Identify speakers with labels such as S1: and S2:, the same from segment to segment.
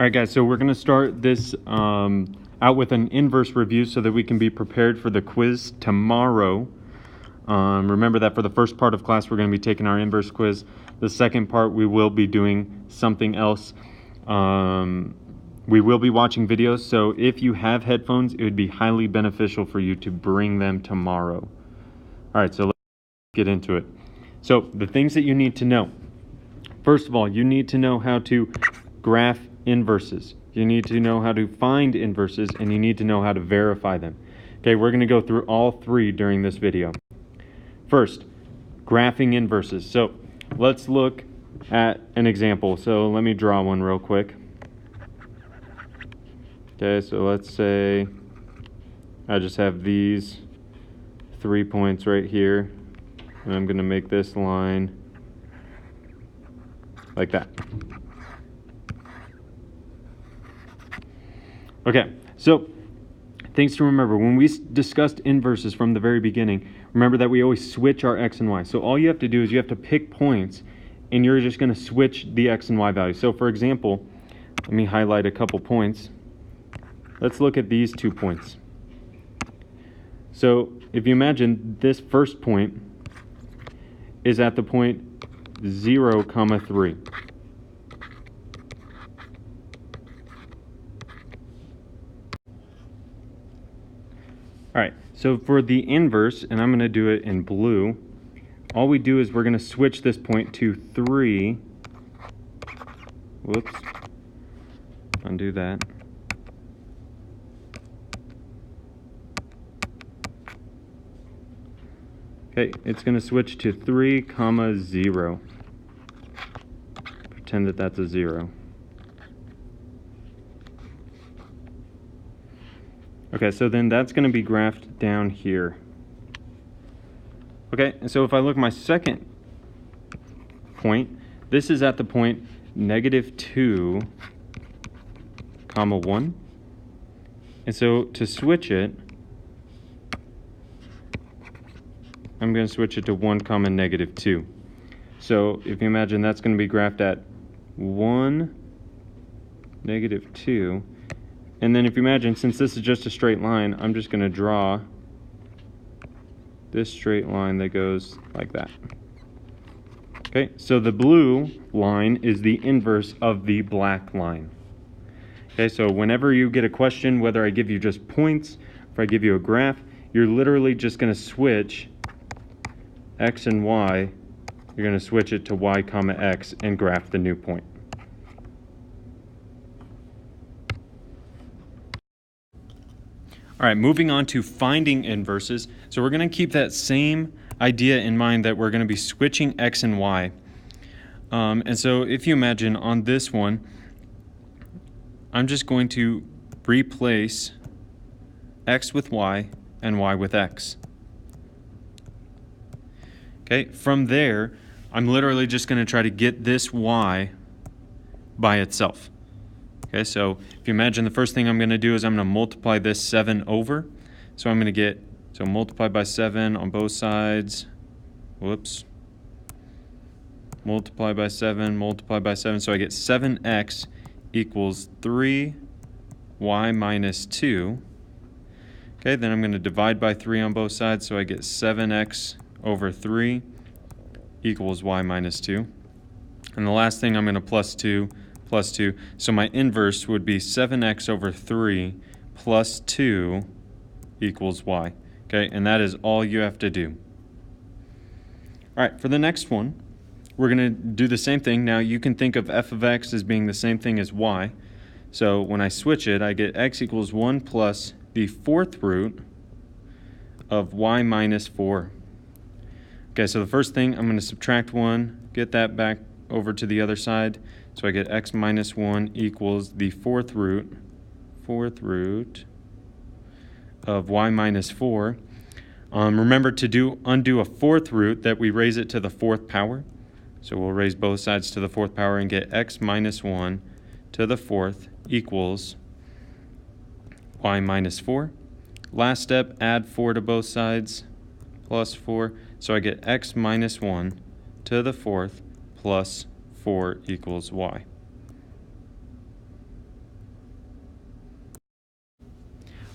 S1: All right, guys, so we're going to start this out with an inverse review so that we can be prepared for the quiz tomorrow. Remember that for the first part of class, we're going to be taking our inverse quiz. The second part, we will be doing something else. We will be watching videos, so if you have headphones, it would be highly beneficial for you to bring them tomorrow. All right, so let's get into it. So the things that you need to know. First of all, you need to know how to graph inverses. You need to know how to find inverses, and you need to know how to verify them. Okay, we're going to go through all three during this video. First, graphing inverses. So let's look at an example. So let me draw one real quick. Okay, so let's say I just have these 3 points right here, and I'm going to make this line like that. Okay, so things to remember. When we discussed inverses from the very beginning, remember that we always switch our x and y. So all you have to do is you have to pick points, and you're just going to switch the x and y values. So for example, let me highlight a couple points. Let's look at these 2 points. So if you imagine this first point is at the point 0, 3. All right, so for the inverse, and I'm going to do it in blue, all we do is we're going to switch this point to 3. Whoops. Undo that. Okay, it's going to switch to 3, 0. Pretend that that's a 0. Okay, so then that's going to be graphed down here. Okay, and so if I look at my second point, this is at the point -2, 1. And so to switch it, I'm going to switch it to 1, -2. So if you imagine that's going to be graphed at 1, -2. And then if you imagine, since this is just a straight line, I'm just going to draw this straight line that goes like that. Okay, so the blue line is the inverse of the black line. Okay, so whenever you get a question, whether I give you just points, or I give you a graph, you're literally just going to switch x and y. You're going to switch it to y, x and graph the new point. All right, moving on to finding inverses. So we're going to keep that same idea in mind that we're going to be switching x and y. And so if you imagine on this one, I'm just going to replace x with y and y with x. Okay, from there, I'm literally just going to try to get this y by itself. Okay, so if you imagine, the first thing I'm going to do is I'm going to multiply this 7 over. So I'm going to get, so multiply by 7 on both sides. Whoops. Multiply by 7, multiply by 7. So I get 7x equals 3y minus 2. Okay, then I'm going to divide by 3 on both sides. So I get 7x over 3 equals y minus 2. And the last thing I'm going to plus 2. So my inverse would be 7x over 3 plus 2 equals y. Okay, and that is all you have to do. All right, for the next one, we're going to do the same thing. Now you can think of f of x as being the same thing as y. So when I switch it, I get x equals 1 plus the 4th root of y minus 4. Okay, so the first thing, I'm going to subtract 1, get that back over to the other side. So I get x minus 1 equals the 4th root of y minus 4. Remember to undo a 4th root that we raise it to the 4th power. So we'll raise both sides to the 4th power and get x minus 1 to the 4th equals y minus 4. Last step, add 4 to both sides, plus 4. So I get x minus 1 to the 4th plus 4 equals y.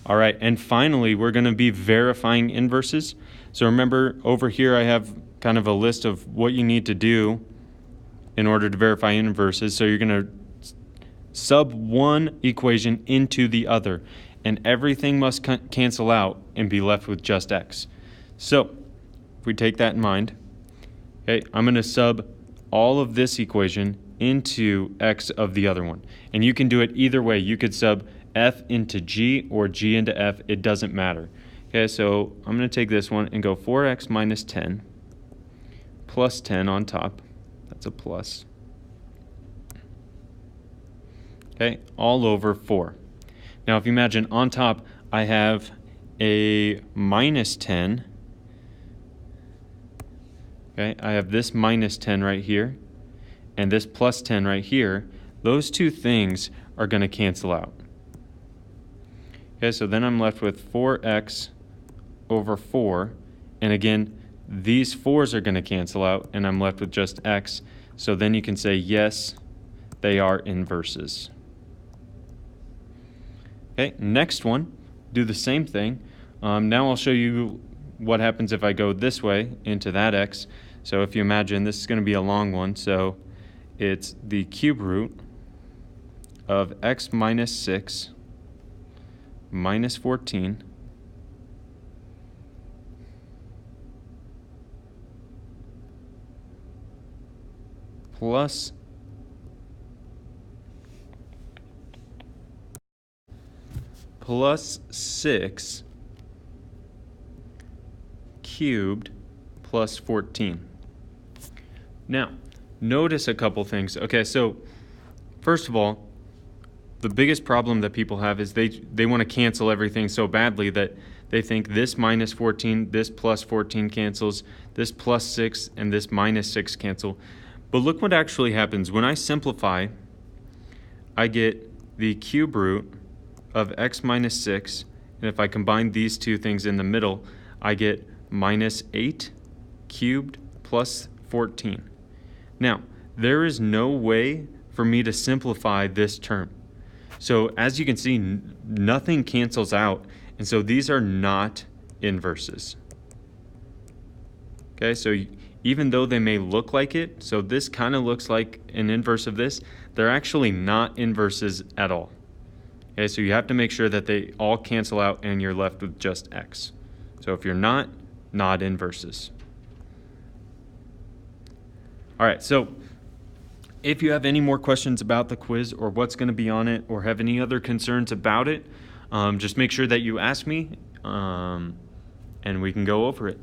S1: All right, and finally, we're going to be verifying inverses. So remember, over here I have kind of a list of what you need to do in order to verify inverses. So you're going to sub one equation into the other, and everything must cancel out and be left with just x. So if we take that in mind, okay, I'm going to sub all of this equation into x of the other one. And you can do it either way. You could sub f into g or g into f. It doesn't matter. Okay, so I'm going to take this one and go 4x minus 10 plus 10 on top. That's a plus. Okay, all over 4. Now if you imagine on top I have a minus 10. Okay, I have this minus 10 right here and this plus 10 right here. Those two things are going to cancel out. Okay, so then I'm left with 4x over 4, and again, these 4's are going to cancel out, and I'm left with just x. So then you can say, yes, they are inverses. Okay, next one, do the same thing. Now I'll show you what happens if I go this way into that x. So if you imagine, this is going to be a long one, so it's the cube root of x minus 6 minus 14 plus plus 6 cubed plus 14. Now, notice a couple things. Okay, so first of all, the biggest problem that people have is they want to cancel everything so badly that they think this minus 14, this plus 14 cancels, this plus 6, and this minus 6 cancel. But look what actually happens. When I simplify, I get the cube root of x minus 6, and if I combine these two things in the middle, I get minus 8 cubed plus 14. Now, there is no way for me to simplify this term. So as you can see, nothing cancels out, and so these are not inverses. Okay, so even though they may look like it, so this kind of looks like an inverse of this, they're actually not inverses at all. Okay, so you have to make sure that they all cancel out and you're left with just x. So if you're not inverses. All right, so if you have any more questions about the quiz or what's going to be on it or have any other concerns about it, just make sure that you ask me and we can go over it.